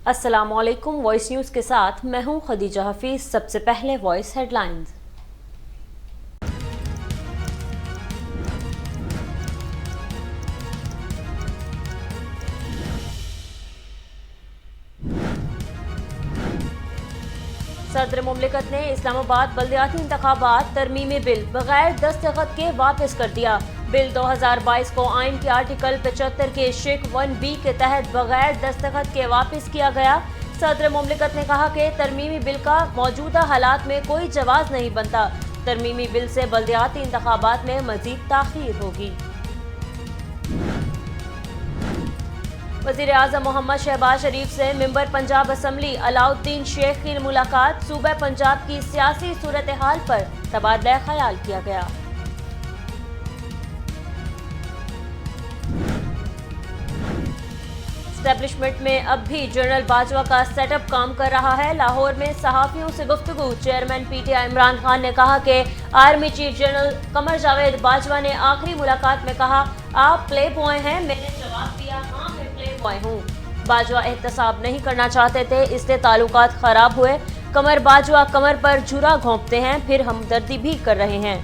अस्सलामुअलैकुम। Voice news के साथ मैं हूं खदीजा हफीज। सबसे पहले वॉइस हेडलाइंस। सदर मुमलिकत ने इस्लामाबाद बल्दियाती इंतखाबात तरमीमी बिल बगैर दस्तखत के वापस कर दिया। बिल 2022 को आइन के आर्टिकल 75 के शिक 1B के तहत बगैर दस्तखत के वापस किया गया। सदर मुमलिकत ने कहा कि तरमीमी बिल का मौजूदा हालात में कोई जवाज नहीं बनता। तरमीमी बिल से बल्दियाती इंतखाबात में मजीद ताखीर होगी। वज़ीर-ए-आज़म मोहम्मद शहबाज शरीफ से मेंबर पंजाब असम्बली अलाउद्दीन शेख की मुलाकात। सूबा पंजाब की सियासी सूरत हाल पर तबादला ख्याल किया गया। एस्टेब्लिशमेंट में अब भी जनरल बाजवा का सेटअप काम कर रहा है। लाहौर में सहाफियों से गुफ्तगू। चेयरमैन पीटीआई इमरान खान ने कहा कि army chief general Qamar Javed Bajwa ने आखिरी मुलाकात में कहा, आप प्ले बॉय हैं। मैंने जवाब दिया, हाँ मैं प्ले बॉय हूँ। बाजवा एहतसाब नहीं करना चाहते थे, इससे ताल्लुकात खराब हुए। कमर बाजवा कमर पर झुरा घोंपते हैं, फिर हमदर्दी भी कर रहे हैं।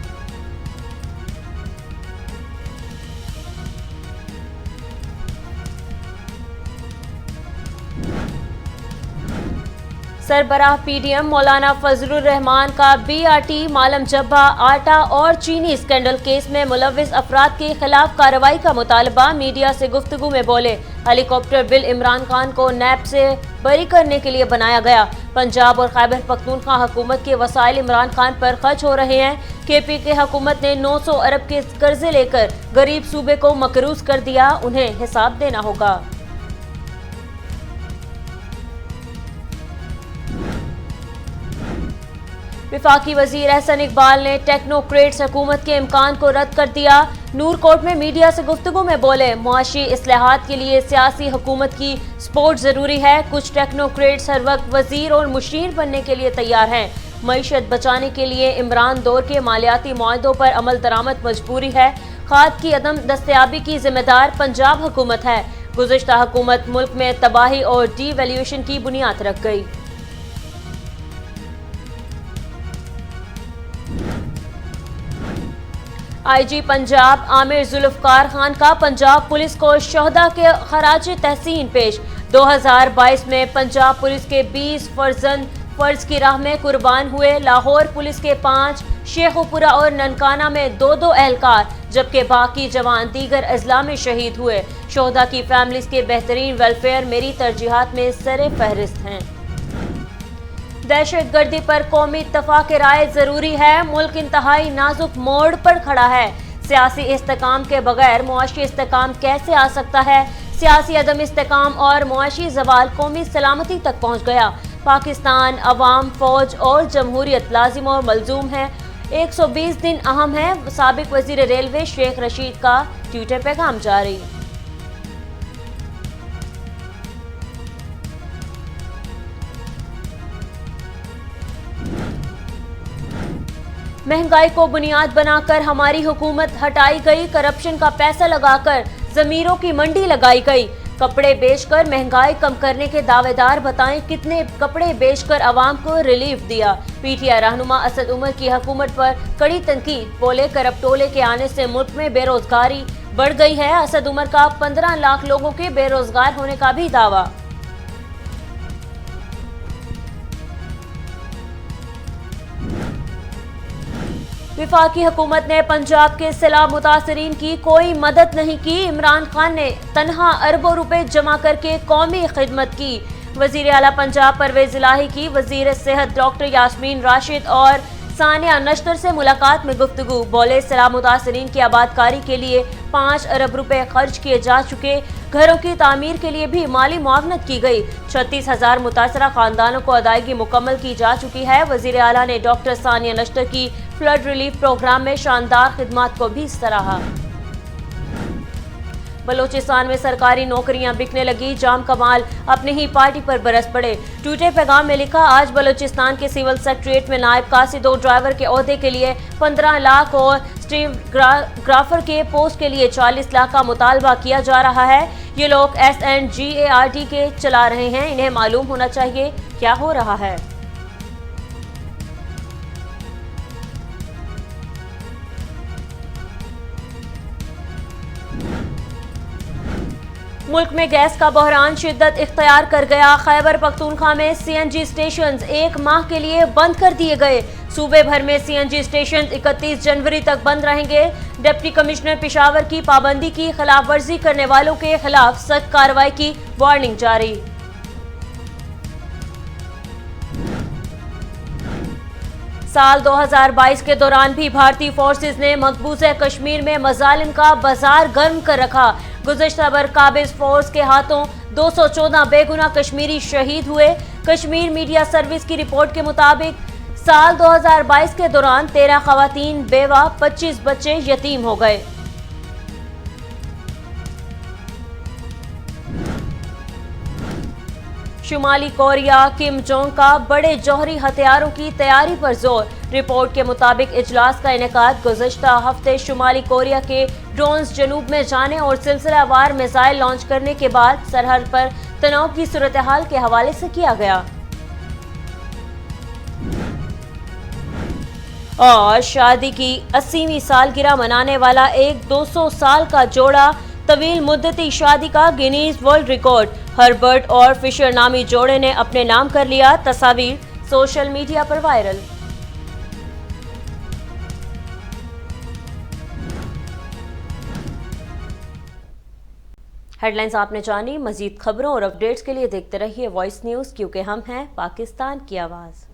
सरबराह पीडीएम मौलाना फजलुर रहमान का बीआरटी मालम जब्बा आटा और चीनी स्कैंडल केस में मुलव्विस अफराद के खिलाफ कार्रवाई का मुतालबा। मीडिया से गुफ्तगू में बोले, हेलीकॉप्टर बिल इमरान खान को नैब से बरी करने के लिए बनाया गया। पंजाब और खैबर पख्तूनख्वा हुकूमत के वसाइल इमरान खान पर खर्च हो रहे हैं। केपी के हुकूमत ने 900 अरब के कर्जे लेकर गरीब सूबे को मकरूज कर दिया, उन्हें हिसाब देना होगा। विफाकी वजीर एहसन इकबाल ने टेक्नोक्रेट्स हुकूमत के इम्कान को रद्द कर दिया। नूरकोट में मीडिया से गुफ्तगू में बोले, मुआशी इस्लाहात के लिए सियासी हुकूमत की सपोर्ट जरूरी है। कुछ टेक्नोक्रेट्स हर वक्त वजीर और मुशीर बनने के लिए तैयार हैं। मईशत बचाने के लिए इमरान दौर के मालियाती मुआहदों पर अमल दरामद मजबूरी है। खाद की अदम दस्तयाबी की जिम्मेदार पंजाब हुकूमत है। गुज़िश्ता हुकूमत मुल्क में तबाही और डीवैल्यूएशन की बुनियाद रख गई। आईजी पंजाब आमिर जुल्फकार खान का पंजाब पुलिस को शहदा के खराज तहसीन पेश। 2022 में पंजाब पुलिस के 20 फर्जंद फर्ज की राह में कुर्बान हुए। लाहौर पुलिस के 5, शेखुपुरा और ननकाना में 2-2 एहलकार, जबकि बाकी जवान दीगर अजला में शहीद हुए। शहदा की फैमिलीज के बेहतरीन वेलफेयर मेरी तरजीहात में सरे फहरिस्त हैं। दहशत गर्दी पर कौमी इत्तफाक राय जरूरी है। मुल्क इंतहाई नाजुक मोड़ पर खड़ा है। सियासी इस्तेकाम के बगैर मुआशी इस्तेकाम कैसे आ सकता है। सियासी अदम इस्तेकाम और मुआशी जवाल कौमी सलामती तक पहुँच गया। पाकिस्तान अवाम फौज और जमहूरियत लाजिम और मलजूम है। 120 दिन अहम है। साबिक वजीर रेलवे शेख रशीद का ट्विटर पैगाम जारी। महंगाई को बुनियाद बनाकर हमारी हुकूमत हटाई गई। करप्शन का पैसा लगाकर जमीरों की मंडी लगाई गई। कपड़े बेचकर महंगाई कम करने के दावेदार बताएं कितने कपड़े बेचकर आवाम को रिलीफ दिया। पीटीआई रहनुमा असद उमर की हुकूमत पर कड़ी तनकीद। बोले, करप्टोले के आने से मुल्क में बेरोजगारी बढ़ गई है। असद उमर का 15 लाख लोगों के बेरोजगार होने का भी दावा। विफाकी हुकूमत ने पंजाब के सैलाब मुतासरीन की कोई मदद नहीं की। इमरान खान ने तनहा अरबों रुपए जमा करके कौमी खिदमत की। वजीर आला पंजाब परवेज इलाही की वजीर सेहत डॉक्टर यास्मीन राशिद और सानिया नश्तर से मुलाकात में गुफ्तगू। बोले, सैलाब मुतासरीन की आबादकारी के लिए 5 अरब रुपए खर्च किए जा चुके। घरों की तामीर के लिए भी माली मुआवनत की गई। 36,000 मुतासरा खानदानों को अदायगी मुकम्मल की जा चुकी है। वजीर आला ने डॉक्टर सानिया नश्तर की फ्लड रिलीफ प्रोग्राम में शानदार खिदमात को भी सराहा। बलूचिस्तान में सरकारी नौकरियां बिकने लगी, जाम कमाल अपनी ही पार्टी पर बरस पड़े। ट्विटर पैगाम में लिखा, आज बलूचिस्तान के सिविल सेक्रेटरिएट में नायब कासिदो ड्राइवर के ओहदे के लिए 15 लाख और स्टेनोग्राफर के पोस्ट के लिए 40 लाख का मुतालबा किया जा रहा है। ये लोग SNGART के चला रहे हैं, इन्हें मालूम होना चाहिए क्या हो रहा है। मुल्क में गैस का बहरान शिद्दत इख्तियार कर गया। खैबर पख्तूनख्वा में CNG स्टेशन 1 माह के लिए बंद कर दिए गए। सूबे भर में CNG स्टेशन 31 जनवरी तक बंद रहेंगे। डिप्टी कमिश्नर पेशावर की पाबंदी की खिलाफ वर्जी करने वालों के खिलाफ सख्त कार्रवाई की वार्निंग जारी। साल 2022 के दौरान भी भारतीय फोर्सेस ने मकबूजा कश्मीर में मजालिम का बाजार गर्म कर रखा। गुज़श्ता बर काबिज फोर्स के हाथों 214 बेगुनाह कश्मीरी शहीद हुए। कश्मीर मीडिया सर्विस की रिपोर्ट के मुताबिक साल 2022 के दौरान 13 खवातीन बेवा, 25 बच्चे यतीम हो गए। शुमाली कोरिया किम जोंग का बड़े जौहरी हथियारों की तैयारी पर जोर। रिपोर्ट के मुताबिक इजलास का इनेकाद गुज़श्ता हफ्ते शुमाली कोरिया के ड्रोन्स जनूब में जाने और सिलसिलावार मिसाइल लॉन्च करने के बाद सरहद पर तनाव की सूरत हाल के हवाले से किया गया। और शादी की 80वीं सालगिरह मनाने वाला एक 200 साल का जोड़ा, तवील मुद्दती शादी का गिनीज वर्ल्ड रिकॉर्ड। हर्बर्ट और फिशर नामी जोड़े ने अपने नाम कर लिया। तस्वीर सोशल मीडिया पर वायरल। हेडलाइंस आपने जानी। मजीद खबरों और अपडेट्स के लिए देखते रहिए वॉइस न्यूज़, क्योंकि हम हैं पाकिस्तान की आवाज़।